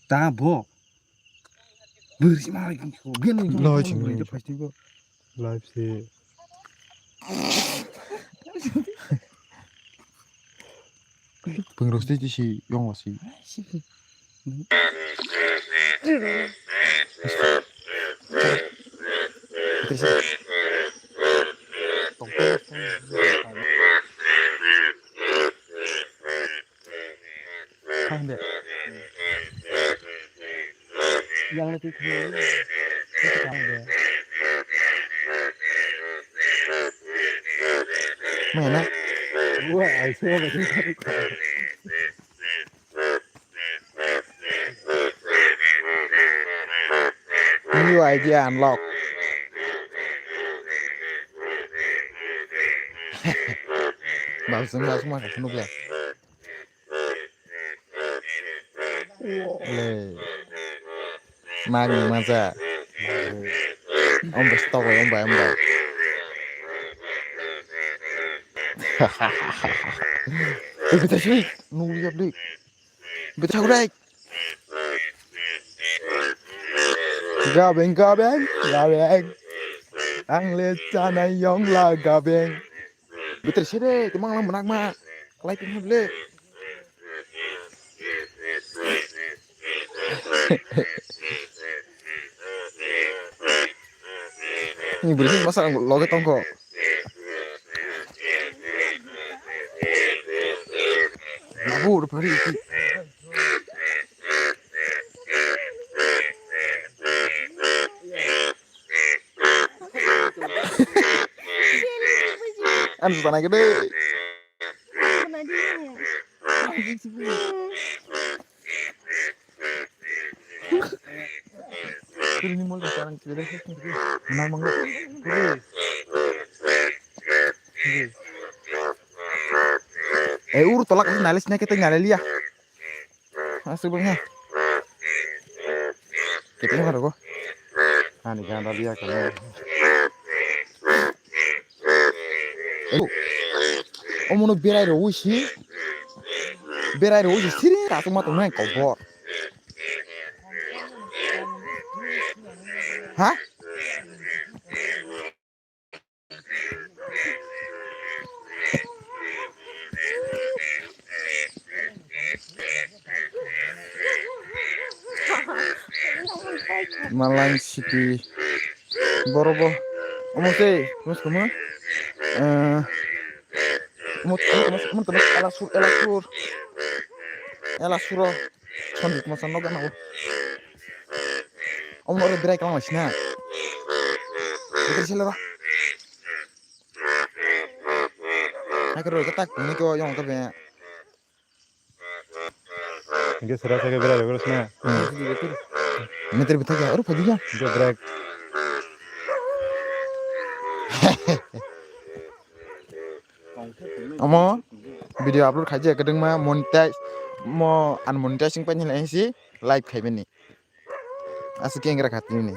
Ta bo. Bersih malah gitu. Biar nih Lo jangan cing beli dia pasti gua. live sih. Pengrosnya sih yang masih. Yang lebih dulu. Mana? Gua aisyah betul. New idea unlock. Bagusnya semua kan penuh ya. Magi masa. Om bestok ya om bayam bay. Betul sih. Nuli abdi. Betul udah. Gabeng. Ang lecana yong la gabeng. Betul sih deh. Timang lang menak mak. Kelai pun deh. Ini bersih masa loget tongko. Aku udah beri itu. Anu tanah gede. Ini mulai sekarang kita dah sih. Menang banget. Urut tolak nalisnya kita ngalih ya. Sebelumnya. Kita nggak ada kok. Ini kan tadi ya kalau. Mau berai rosi. Berai rosi sih. Tak cuma tuh main kokborok. Hah? Malang City. Borobo. Oke, terus kamu? Kamu terus elasur. Sondik masan nogan aku. Om udah berai kalau masih na. Betul sih lah. Aku udah ketak. Ini kau yang terbanyak. Ini serasa kayak berai terus na. Betul. Meter betul ya. Orang paginya. Dia berai. Omo video upload kaje kadang mah monetize mo unmonetizing pa nila sih live kayak ini asik yang gerak hati ini